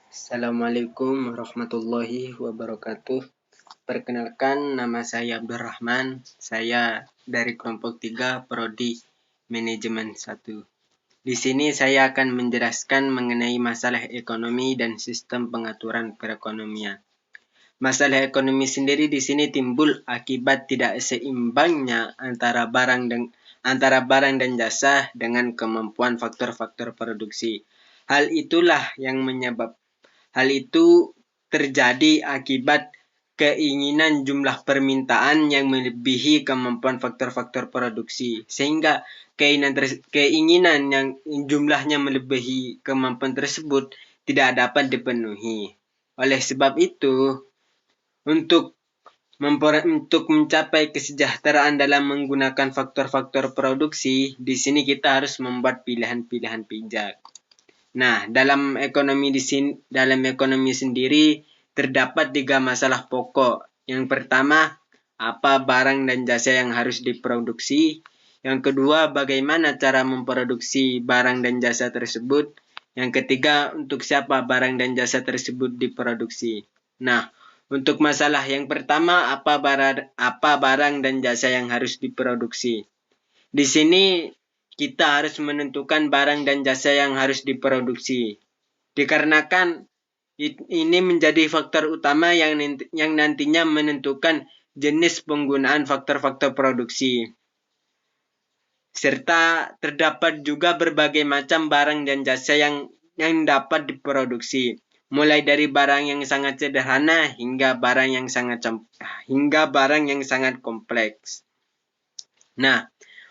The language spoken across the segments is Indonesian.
Assalamualaikum warahmatullahi wabarakatuh. Perkenalkan, nama saya Abdurrahman. Saya dari kelompok 3 Prodi Manajemen 1. Di sini saya akan menjelaskan mengenai masalah ekonomi dan sistem pengaturan perekonomian. Masalah ekonomi sendiri di sini timbul akibat tidak seimbangnya antara barang dan jasa dengan kemampuan faktor-faktor produksi. Hal itu terjadi akibat keinginan jumlah permintaan yang melebihi kemampuan faktor-faktor produksi, sehingga keinginan yang jumlahnya melebihi kemampuan tersebut tidak dapat dipenuhi. Oleh sebab itu, untuk mencapai kesejahteraan dalam menggunakan faktor-faktor produksi, di sini kita harus membuat pilihan-pilihan bijak. Nah, dalam ekonomi sendiri terdapat 3 masalah pokok. Yang pertama, apa barang dan jasa yang harus diproduksi? Yang kedua, bagaimana cara memproduksi barang dan jasa tersebut? Yang ketiga, untuk siapa barang dan jasa tersebut diproduksi? Nah, untuk masalah yang pertama, apa barang dan jasa yang harus diproduksi? Di sini kita harus menentukan barang dan jasa yang harus diproduksi. Dikarenakan ini menjadi faktor utama yang nantinya menentukan jenis penggunaan faktor-faktor produksi. Serta terdapat juga berbagai macam barang dan jasa yang dapat diproduksi. Mulai dari barang yang sangat sederhana hingga barang yang sangat kompleks. Nah,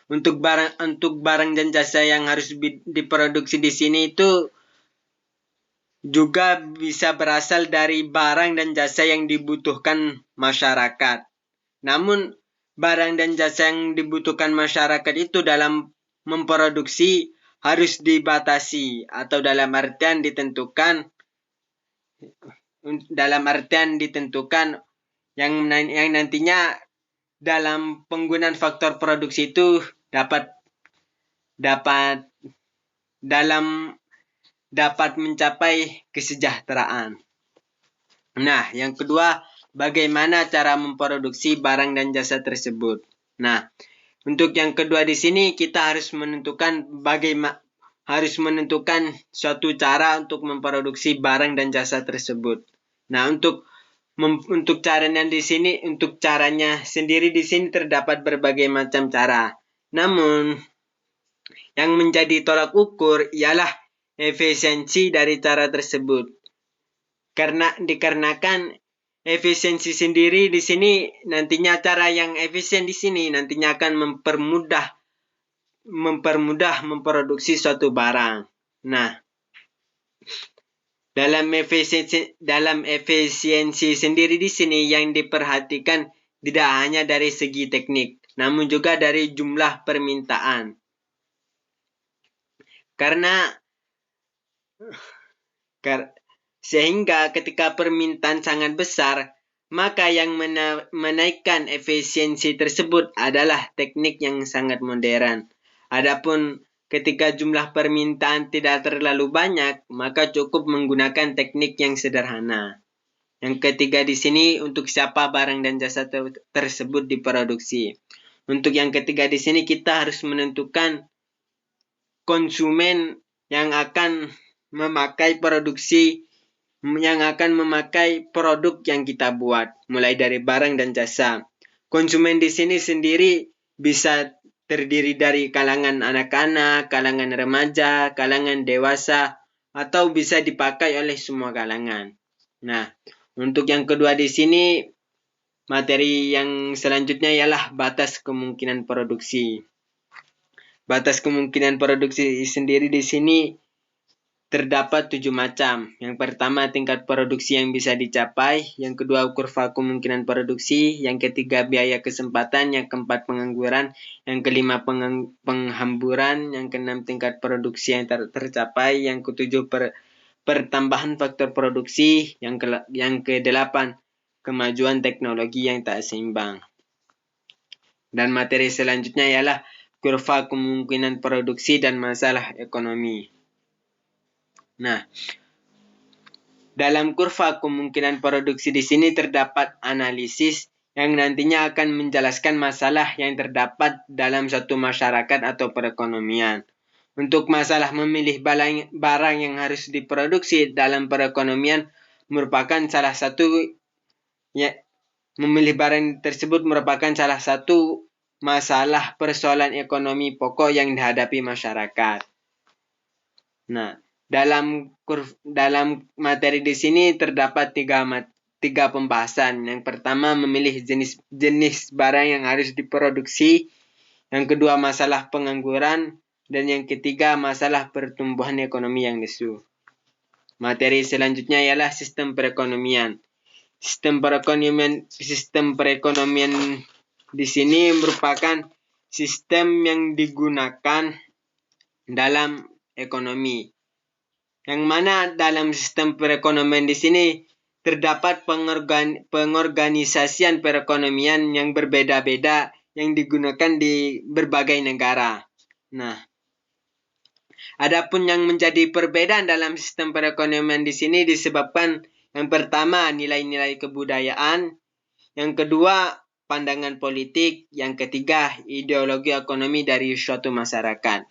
untuk barang dan jasa yang harus diproduksi di sini itu juga bisa berasal dari barang dan jasa yang dibutuhkan masyarakat. Namun, barang dan jasa yang dibutuhkan masyarakat itu dalam memproduksi harus dibatasi atau dalam artian ditentukan yang nantinya dalam penggunaan faktor produksi itu dapat mencapai kesejahteraan. Nah, yang kedua, bagaimana cara memproduksi barang dan jasa tersebut? Nah, untuk yang kedua di sini kita harus menentukan suatu cara untuk memproduksi barang dan jasa tersebut. Nah, untuk caranya sendiri di sini terdapat berbagai macam cara. Namun, yang menjadi tolak ukur ialah efisiensi dari cara tersebut. Dikarenakan efisiensi sendiri di sini nantinya cara yang efisien di sini nantinya akan mempermudah memproduksi suatu barang. Nah, dalam efisiensi sendiri di sini yang diperhatikan tidak hanya dari segi teknik, namun juga dari jumlah permintaan. Sehingga ketika permintaan sangat besar, maka yang menaikkan efisiensi tersebut adalah teknik yang sangat modern. Adapun ketika jumlah permintaan tidak terlalu banyak, maka cukup menggunakan teknik yang sederhana. Yang ketiga di sini, untuk siapa barang dan jasa tersebut diproduksi. Untuk yang ketiga di sini kita harus menentukan konsumen yang akan memakai produk yang kita buat, mulai dari barang dan jasa. Konsumen di sini sendiri bisa terdiri dari kalangan anak-anak, kalangan remaja, kalangan dewasa, atau bisa dipakai oleh semua kalangan. Nah, untuk yang kedua di sini, materi yang selanjutnya ialah batas kemungkinan produksi. Batas kemungkinan produksi sendiri di sini terdapat 7 macam. Yang pertama, tingkat produksi yang bisa dicapai. Yang kedua, kurva kemungkinan produksi. Yang ketiga, biaya kesempatan. Yang keempat, pengangguran. Yang kelima, penghamburan. Yang keenam, tingkat produksi yang tercapai. Yang ketujuh, pertambahan faktor produksi. Yang kedelapan, kemajuan teknologi yang tak seimbang. Dan materi selanjutnya ialah kurva kemungkinan produksi dan masalah ekonomi. Nah, Dalam kurva kemungkinan produksi di sini terdapat analisis yang nantinya akan menjelaskan masalah yang terdapat dalam suatu masyarakat atau perekonomian. Untuk masalah memilih barang yang harus diproduksi dalam perekonomian merupakan salah satu memilih barang tersebut merupakan salah satu masalah persoalan ekonomi pokok yang dihadapi masyarakat. Nah, dalam materi di sini terdapat tiga pembahasan. Yang pertama, memilih jenis barang yang harus diproduksi. Yang kedua, masalah pengangguran. Dan yang ketiga, masalah pertumbuhan ekonomi yang lesu. Materi selanjutnya ialah sistem perekonomian. Sistem perekonomian di sini merupakan sistem yang digunakan dalam ekonomi. Yang mana dalam sistem perekonomian di sini terdapat pengorganisasian perekonomian yang berbeda-beda yang digunakan di berbagai negara. Nah, adapun yang menjadi perbedaan dalam sistem perekonomian di sini disebabkan yang pertama nilai-nilai kebudayaan, yang kedua pandangan politik, yang ketiga ideologi ekonomi dari suatu masyarakat.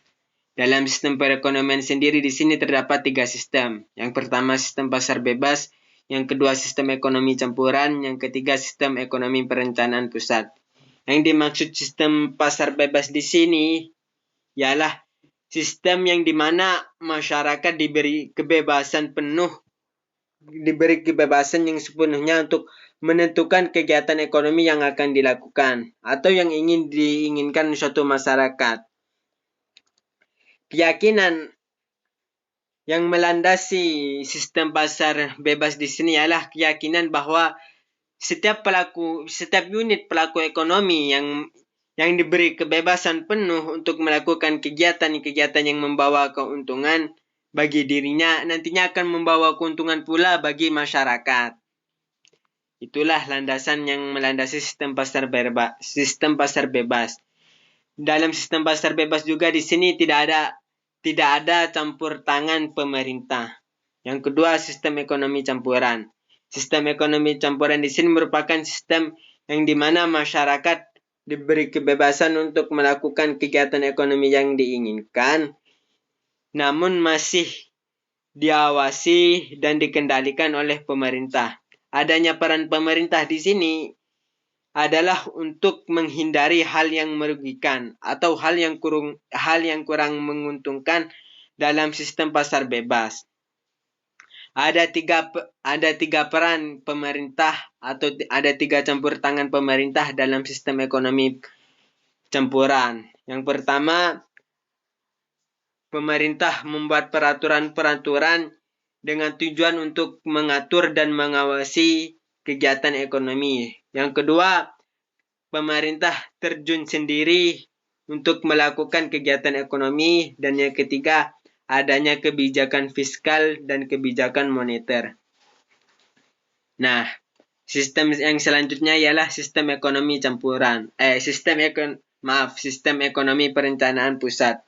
Dalam sistem perekonomian sendiri di sini terdapat 3 sistem. Yang pertama sistem pasar bebas, yang kedua sistem ekonomi campuran, yang ketiga sistem ekonomi perencanaan pusat. Yang dimaksud sistem pasar bebas di sini ialah sistem yang dimana masyarakat diberi kebebasan yang sepenuhnya untuk menentukan kegiatan ekonomi yang akan dilakukan atau yang diinginkan suatu masyarakat. Keyakinan yang melandasi sistem pasar bebas di sini ialah keyakinan bahwa setiap unit pelaku ekonomi yang diberi kebebasan penuh untuk melakukan kegiatan-kegiatan yang membawa keuntungan bagi dirinya nantinya akan membawa keuntungan pula bagi masyarakat. Itulah landasan yang melandasi sistem pasar bebas. Dalam sistem pasar bebas juga di sini tidak ada campur tangan pemerintah. Yang kedua, sistem ekonomi campuran. Sistem ekonomi campuran di sini merupakan sistem yang dimana masyarakat diberi kebebasan untuk melakukan kegiatan ekonomi yang diinginkan, namun masih diawasi dan dikendalikan oleh pemerintah. Adanya peran pemerintah di sini adalah untuk menghindari hal yang merugikan atau hal yang kurang menguntungkan dalam sistem pasar bebas. Ada tiga peran pemerintah atau ada 3 campur tangan pemerintah dalam sistem ekonomi campuran. Yang pertama, pemerintah membuat peraturan-peraturan dengan tujuan untuk mengatur dan mengawasi kegiatan ekonomi. Yang kedua, pemerintah terjun sendiri untuk melakukan kegiatan ekonomi. Dan yang ketiga, adanya kebijakan fiskal dan kebijakan moneter. Nah, sistem yang selanjutnya ialah sistem ekonomi campuran. Sistem ekonomi perencanaan pusat.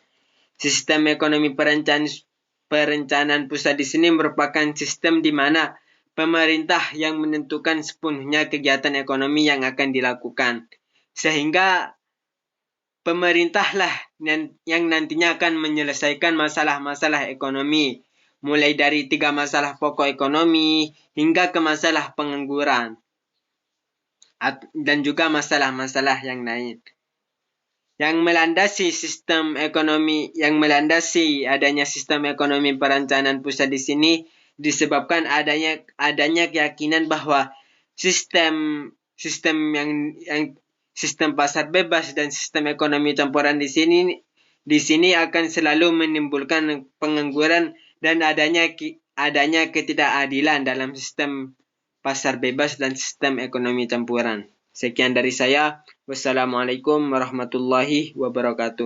Sistem ekonomi perencanaan pusat di sini merupakan sistem di mana pemerintah yang menentukan sepenuhnya kegiatan ekonomi yang akan dilakukan. Sehingga pemerintahlah yang nantinya akan menyelesaikan masalah-masalah ekonomi. Mulai dari 3 masalah pokok ekonomi hingga ke masalah pengangguran. Dan juga masalah-masalah yang lain. Yang melandasi adanya sistem ekonomi perencanaan pusat di sini disebabkan adanya keyakinan bahwa sistem pasar bebas dan sistem ekonomi campuran di sini akan selalu menimbulkan pengangguran dan adanya ketidakadilan dalam sistem pasar bebas dan sistem ekonomi campuran. Sekian dari saya. Wassalamualaikum warahmatullahi wabarakatuh.